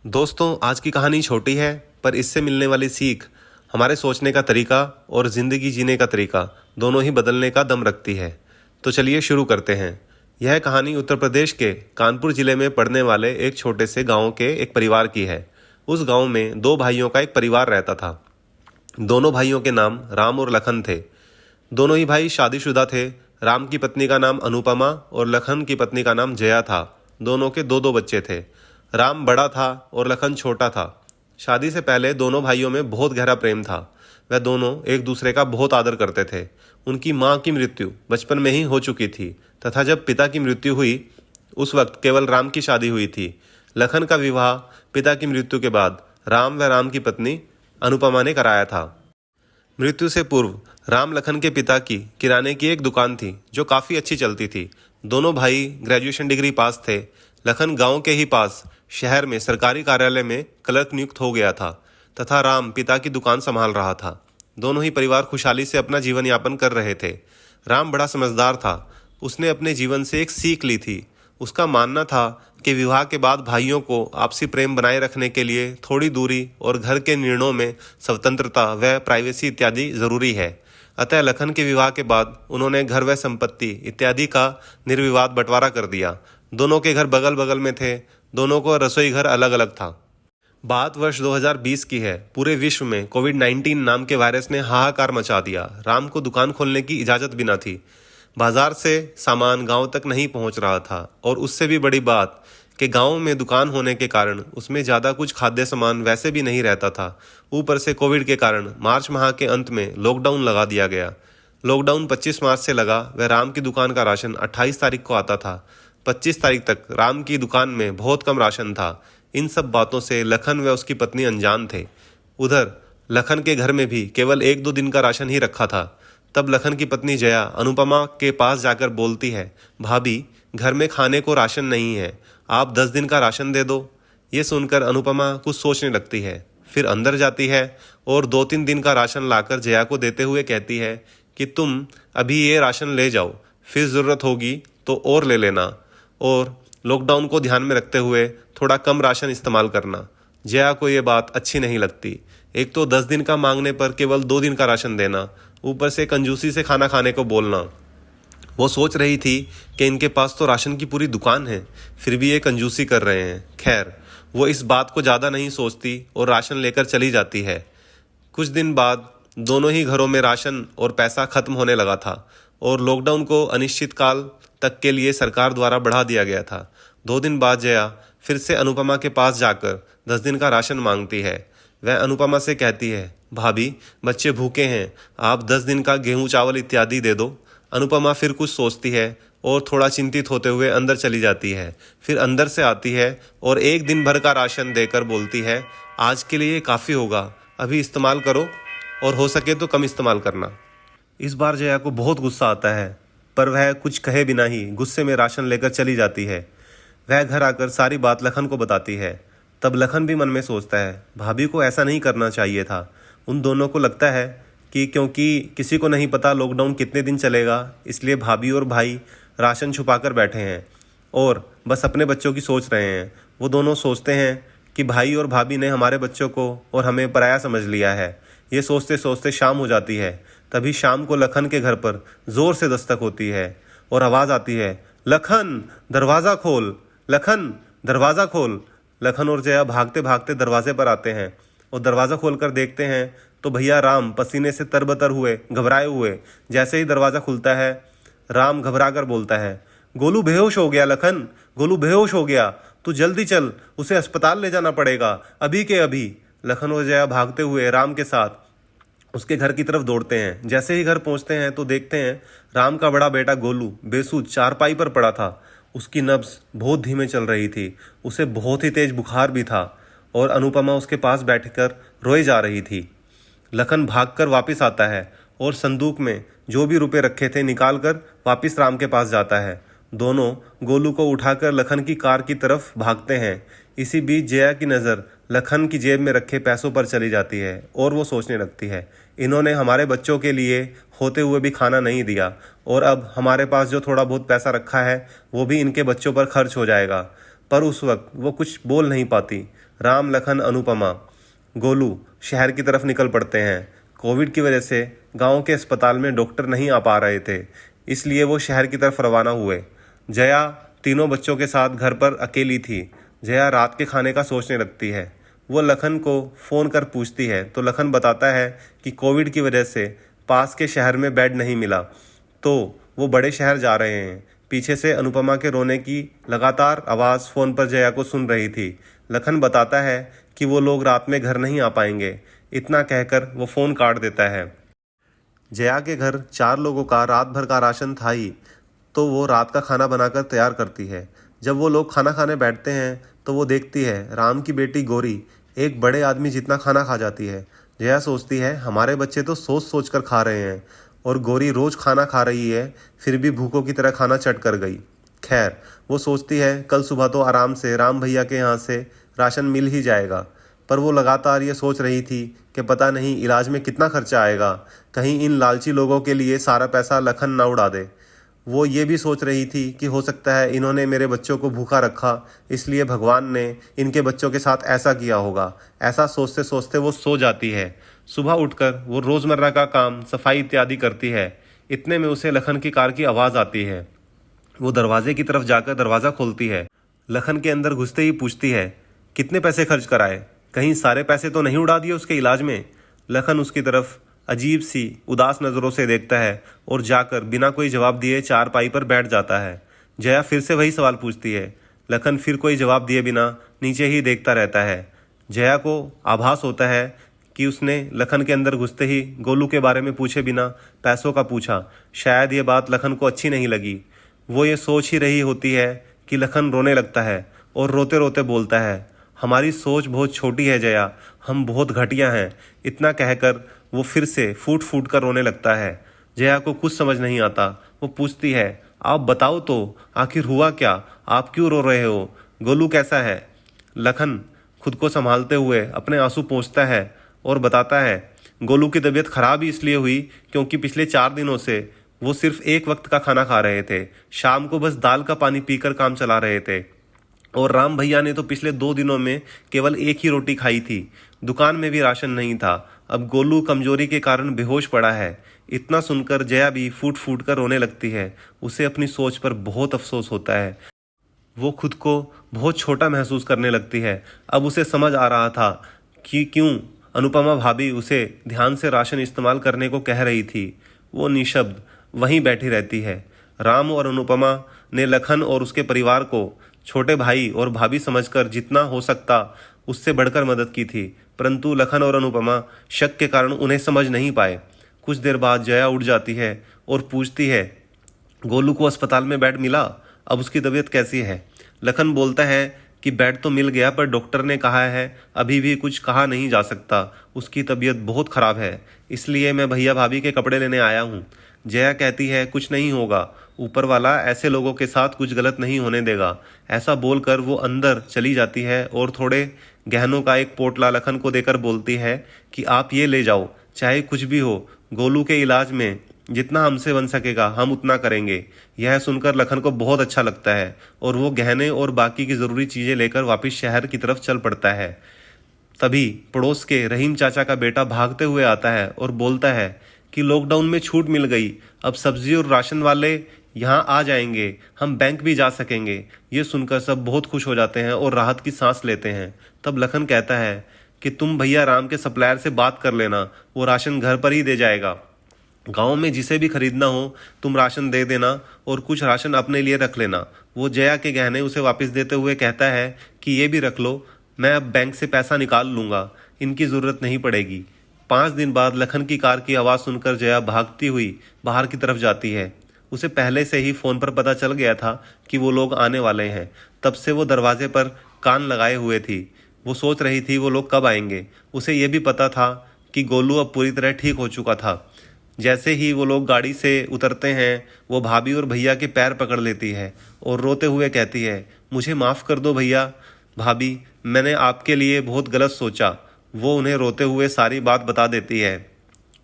दोस्तों, आज की कहानी छोटी है पर इससे मिलने वाली सीख हमारे सोचने का तरीका और ज़िंदगी जीने का तरीका दोनों ही बदलने का दम रखती है। तो चलिए शुरू करते हैं। यह कहानी उत्तर प्रदेश के कानपुर ज़िले में पड़ने वाले एक छोटे से गांव के एक परिवार की है। उस गांव में दो भाइयों का एक परिवार रहता था। दोनों भाइयों के नाम राम और लखन थे। दोनों ही भाई शादीशुदा थे। राम की पत्नी का नाम अनुपमा और लखन की पत्नी का नाम जया था। दोनों के दो दो बच्चे थे। राम बड़ा था और लखन छोटा था। शादी से पहले दोनों भाइयों में बहुत गहरा प्रेम था। वह दोनों एक दूसरे का बहुत आदर करते थे। उनकी माँ की मृत्यु बचपन में ही हो चुकी थी तथा जब पिता की मृत्यु हुई उस वक्त केवल राम की शादी हुई थी। लखन का विवाह पिता की मृत्यु के बाद राम व राम की पत्नी अनुपमा ने कराया था। मृत्यु से पूर्व राम लखन के पिता की किराने की एक दुकान थी जो काफ़ी अच्छी चलती थी। दोनों भाई ग्रेजुएशन डिग्री पास थे। लखन गांव के ही पास शहर में सरकारी कार्यालय में क्लर्क नियुक्त हो गया था तथा राम पिता की दुकान संभाल रहा था। दोनों ही परिवार खुशहाली से अपना जीवन यापन कर रहे थे। राम बड़ा समझदार था। उसने अपने जीवन से एक सीख ली थी। उसका मानना था कि विवाह के बाद भाइयों को आपसी प्रेम बनाए रखने के लिए थोड़ी दूरी और घर के निर्णयों में स्वतंत्रता व प्राइवेसी इत्यादि जरूरी है। अतः लखन के विवाह के बाद उन्होंने घर व संपत्ति इत्यादि का निर्विवाद बंटवारा कर दिया। दोनों के घर बगल बगल में थे। दोनों को रसोई घर अलग अलग था। बात वर्ष 2020 की है। पूरे विश्व में कोविड-19 नाम के वायरस ने हाहाकार मचा दिया। राम को दुकान खोलने की इजाज़त भी न थी। बाजार से सामान गांव तक नहीं पहुंच रहा था और उससे भी बड़ी बात कि गांव में दुकान होने के कारण उसमें ज़्यादा कुछ खाद्य सामान वैसे भी नहीं रहता था। ऊपर से कोविड के कारण मार्च माह के अंत में लॉकडाउन लगा दिया गया। लॉकडाउन 25 मार्च से लगा व राम की दुकान का राशन 28 तारीख को आता था। 25 तारीख तक राम की दुकान में बहुत कम राशन था। इन सब बातों से लखन व उसकी पत्नी अनजान थे। उधर लखन के घर में भी केवल 1-2 दिन का राशन ही रखा था। तब लखन की पत्नी जया अनुपमा के पास जाकर बोलती है, भाभी, घर में खाने को राशन नहीं है, आप 10 दिन का राशन दे दो। ये सुनकर अनुपमा कुछ सोचने लगती है। फिर अंदर जाती है और 2-3 दिन का राशन लाकर जया को देते हुए कहती है कि तुम अभी ये राशन ले जाओ, फिर ज़रूरत होगी तो और ले लेना और लॉकडाउन को ध्यान में रखते हुए थोड़ा कम राशन इस्तेमाल करना। जया को ये बात अच्छी नहीं लगती। एक तो 10 दिन का मांगने पर केवल 2 दिन का राशन देना, ऊपर से कंजूसी से खाना खाने को बोलना। वो सोच रही थी कि इनके पास तो राशन की पूरी दुकान है, फिर भी ये कंजूसी कर रहे हैं। खैर, वो इस बात को ज़्यादा नहीं सोचती और राशन लेकर चली जाती है। कुछ दिन बाद दोनों ही घरों में राशन और पैसा खत्म होने लगा था और लॉकडाउन को अनिश्चित काल तक के लिए सरकार द्वारा बढ़ा दिया गया था। 2 दिन बाद जया फिर से अनुपमा के पास जाकर 10 दिन का राशन मांगती है। वह अनुपमा से कहती है, भाभी, बच्चे भूखे हैं, आप 10 दिन का गेहूं चावल इत्यादि दे दो। अनुपमा फिर कुछ सोचती है और थोड़ा चिंतित होते हुए अंदर चली जाती है। फिर अंदर से आती है और 1 दिन भर का राशन देकर बोलती है, आज के लिए काफ़ी होगा, अभी इस्तेमाल करो और हो सके तो कम इस्तेमाल करना। इस बार जया को बहुत गुस्सा आता है पर वह कुछ कहे बिना ही गुस्से में राशन लेकर चली जाती है। वह घर आकर सारी बात लखन को बताती है। तब लखन भी मन में सोचता है, भाभी को ऐसा नहीं करना चाहिए था। उन दोनों को लगता है कि क्योंकि किसी को नहीं पता लॉकडाउन कितने दिन चलेगा, इसलिए भाभी और भाई राशन छुपाकर बैठे हैं और बस अपने बच्चों की सोच रहे हैं। वो दोनों सोचते हैं कि भाई और भाभी ने हमारे बच्चों को और हमें पराया समझ लिया है। ये सोचते सोचते शाम हो जाती है। तभी शाम को लखन के घर पर जोर से दस्तक होती है और आवाज़ आती है, लखन, दरवाज़ा खोल, लखन, दरवाज़ा खोल। लखन और जया भागते भागते दरवाजे पर आते हैं और दरवाज़ा खोलकर देखते हैं तो भैया राम पसीने से तरबतर हुए, घबराए हुए। जैसे ही दरवाज़ा खुलता है, राम घबरा कर बोलता है, गोलू बेहोश हो गया लखन, गोलू बेहोश हो गया, तू जल्दी चल, उसे अस्पताल ले जाना पड़ेगा, अभी के अभी। लखन और जया भागते हुए राम के साथ उसके घर की तरफ दौड़ते हैं। जैसे ही घर पहुंचते हैं तो देखते हैं राम का बड़ा बेटा गोलू बेसुध चारपाई पर पड़ा था। उसकी नब्ज बहुत धीमे चल रही थी। उसे बहुत ही तेज बुखार भी था और अनुपमा उसके पास बैठकर रोए जा रही थी। लखन भागकर वापस आता है और संदूक में जो भी रुपए रखे थे निकाल कर वापस राम के पास जाता है। दोनों गोलू को उठाकर लखन की कार की तरफ भागते हैं। इसी बीच जया की नज़र लखन की जेब में रखे पैसों पर चली जाती है और वो सोचने लगती है, इन्होंने हमारे बच्चों के लिए होते हुए भी खाना नहीं दिया और अब हमारे पास जो थोड़ा बहुत पैसा रखा है वो भी इनके बच्चों पर खर्च हो जाएगा। पर उस वक्त वो कुछ बोल नहीं पाती। राम, लखन, अनुपमा, गोलू शहर की तरफ निकल पड़ते हैं। कोविड की वजह से गांव के अस्पताल में डॉक्टर नहीं आ पा रहे थे, इसलिए वो शहर की तरफ रवाना हुए। जया तीनों बच्चों के साथ घर पर अकेली थी। जया रात के खाने का सोचने लगती है। वो लखन को फ़ोन कर पूछती है तो लखन बताता है कि कोविड की वजह से पास के शहर में बेड नहीं मिला, तो वो बड़े शहर जा रहे हैं। पीछे से अनुपमा के रोने की लगातार आवाज़ फ़ोन पर जया को सुन रही थी। लखन बताता है कि वो लोग रात में घर नहीं आ पाएंगे। इतना कहकर वो फ़ोन काट देता है। जया के घर 4 लोगों का रात भर का राशन था ही, तो वो रात का खाना बनाकर तैयार करती है। जब वो लोग खाना खाने बैठते हैं तो वो देखती है राम की बेटी गौरी एक बड़े आदमी जितना खाना खा जाती है। जया सोचती है हमारे बच्चे तो सोच सोच कर खा रहे हैं और गौरी रोज़ खाना खा रही है, फिर भी भूखों की तरह खाना चट कर गई। खैर, वो सोचती है कल सुबह तो आराम से राम भैया के यहाँ से राशन मिल ही जाएगा। पर वो लगातार ये सोच रही थी कि पता नहीं इलाज में कितना खर्चा आएगा, कहीं इन लालची लोगों के लिए सारा पैसा लखन ना उड़ा दे। वो ये भी सोच रही थी कि हो सकता है इन्होंने मेरे बच्चों को भूखा रखा, इसलिए भगवान ने इनके बच्चों के साथ ऐसा किया होगा। ऐसा सोचते सोचते वो सो जाती है। सुबह उठकर वो रोज़मर्रा का काम, सफाई इत्यादि करती है। इतने में उसे लखन की कार की आवाज़ आती है। वो दरवाजे की तरफ जाकर दरवाज़ा खोलती है। लखन के अंदर घुसते ही पूछती है कितने पैसे खर्च कराए, कहीं सारे पैसे तो नहीं उड़ा दिए उसके इलाज में। लखन उसकी तरफ अजीब सी उदास नज़रों से देखता है और जाकर बिना कोई जवाब दिए चारपाई पर बैठ जाता है। जया फिर से वही सवाल पूछती है। लखन फिर कोई जवाब दिए बिना नीचे ही देखता रहता है। जया को आभास होता है कि उसने लखन के अंदर घुसते ही गोलू के बारे में पूछे बिना पैसों का पूछा। शायद ये बात लखन को अच्छी नहीं लगी। वो ये सोच ही रही होती है कि लखन रोने लगता है और रोते रोते बोलता है हमारी सोच बहुत छोटी है जया, हम बहुत घटिया हैं। इतना कहकर वो फिर से फूट फूट कर रोने लगता है। जया को कुछ समझ नहीं आता। वो पूछती है आप बताओ तो आखिर हुआ क्या, आप क्यों रो रहे हो, गोलू कैसा है। लखन खुद को संभालते हुए अपने आंसू पोंछता है और बताता है गोलू की तबीयत खराब ही इसलिए हुई क्योंकि पिछले 4 दिनों से वो सिर्फ एक वक्त का खाना खा रहे थे। शाम को बस दाल का पानी पीकर काम चला रहे थे। और राम भैया ने तो पिछले 2 दिनों में केवल एक ही रोटी खाई थी। दुकान में भी राशन नहीं था। अब गोलू कमजोरी के कारण बेहोश पड़ा है। इतना सुनकर जया भी फूट फूट कर रोने लगती है। उसे अपनी सोच पर बहुत अफसोस होता है। वो खुद को बहुत छोटा महसूस करने लगती है। अब उसे समझ आ रहा था कि क्यों अनुपमा भाभी उसे ध्यान से राशन इस्तेमाल करने को कह रही थी। वो निशब्द वहीं बैठी रहती है। राम और अनुपमा ने लखन और उसके परिवार को छोटे भाई और भाभी समझकर जितना हो सकता उससे बढ़कर मदद की थी, परंतु लखन और अनुपमा शक के कारण उन्हें समझ नहीं पाए। कुछ देर बाद जया उठ जाती है और पूछती है गोलू को अस्पताल में बेड मिला, अब उसकी तबीयत कैसी है। लखन बोलता है कि बेड तो मिल गया पर डॉक्टर ने कहा है अभी भी कुछ कहा नहीं जा सकता, उसकी तबीयत बहुत ख़राब है, इसलिए मैं भैया भाभी के कपड़े लेने आया हूँ। जया कहती है कुछ नहीं होगा, ऊपर वाला ऐसे लोगों के साथ कुछ गलत नहीं होने देगा। ऐसा बोलकर वो अंदर चली जाती है और थोड़े गहनों का एक पोटला लखन को देकर बोलती है कि आप ये ले जाओ, चाहे कुछ भी हो, गोलू के इलाज में जितना हमसे बन सकेगा हम उतना करेंगे। यह सुनकर लखन को बहुत अच्छा लगता है और वो गहने और बाकी की ज़रूरी चीज़ें लेकर वापस शहर की तरफ चल पड़ता है। तभी पड़ोस के रहीम चाचा का बेटा भागते हुए आता है और बोलता है कि लॉकडाउन में छूट मिल गई, अब सब्जी और राशन वाले यहाँ आ जाएंगे, हम बैंक भी जा सकेंगे। ये सुनकर सब बहुत खुश हो जाते हैं और राहत की सांस लेते हैं। तब लखन कहता है कि तुम भैया राम के सप्लायर से बात कर लेना, वो राशन घर पर ही दे जाएगा। गांव में जिसे भी खरीदना हो तुम राशन दे देना और कुछ राशन अपने लिए रख लेना। वो जया के गहने उसे वापस देते हुए कहता है कि ये भी रख लो, मैं अब बैंक से पैसा निकाल लूँगा, इनकी ज़रूरत नहीं पड़ेगी। 5 दिन बाद लखन की कार की आवाज़ सुनकर जया भागती हुई बाहर की तरफ जाती है। उसे पहले से ही फ़ोन पर पता चल गया था कि वो लोग आने वाले हैं। तब से वो दरवाजे पर कान लगाए हुए थी। वो सोच रही थी वो लोग कब आएंगे। उसे ये भी पता था कि गोलू अब पूरी तरह ठीक हो चुका था। जैसे ही वो लोग गाड़ी से उतरते हैं वो भाभी और भैया के पैर पकड़ लेती है और रोते हुए कहती है मुझे माफ़ कर दो भैया भाभी, मैंने आपके लिए बहुत गलत सोचा। वो उन्हें रोते हुए सारी बात बता देती है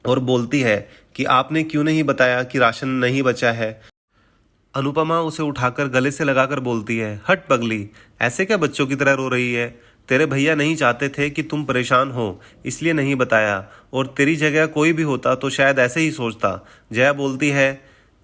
और बोलती है कि आपने क्यों नहीं बताया कि राशन नहीं बचा है। अनुपमा उसे उठाकर गले से लगाकर बोलती है हट पगली, ऐसे क्या बच्चों की तरह रो रही है, तेरे भैया नहीं चाहते थे कि तुम परेशान हो, इसलिए नहीं बताया, और तेरी जगह कोई भी होता तो शायद ऐसे ही सोचता। जया बोलती है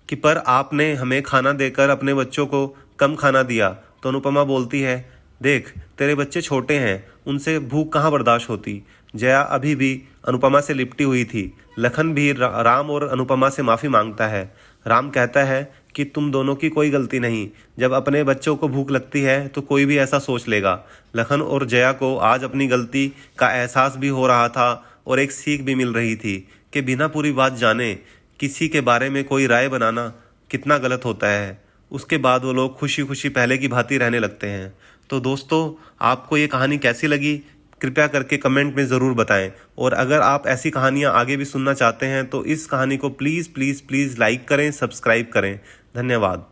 कि पर आपने हमें खाना देकर अपने बच्चों को कम खाना दिया। तो अनुपमा बोलती है, देख तेरे बच्चे छोटे हैं, उनसे भूख कहाँ बर्दाश्त होती। जया अभी भी अनुपमा से लिपटी हुई थी। लखन भी राम और अनुपमा से माफ़ी मांगता है। राम कहता है कि तुम दोनों की कोई गलती नहीं, जब अपने बच्चों को भूख लगती है तो कोई भी ऐसा सोच लेगा। लखन और जया को आज अपनी गलती का एहसास भी हो रहा था और एक सीख भी मिल रही थी कि बिना पूरी बात जाने किसी के बारे में कोई राय बनाना कितना गलत होता है। उसके बाद वो लोग खुशी खुशी पहले की भांति रहने लगते हैं। तो दोस्तों, आपको ये कहानी कैसी लगी कृपया करके कमेंट में ज़रूर बताएं, और अगर आप ऐसी कहानियाँ आगे भी सुनना चाहते हैं तो इस कहानी को प्लीज़ प्लीज़ प्लीज़ लाइक करें, सब्सक्राइब करें। धन्यवाद।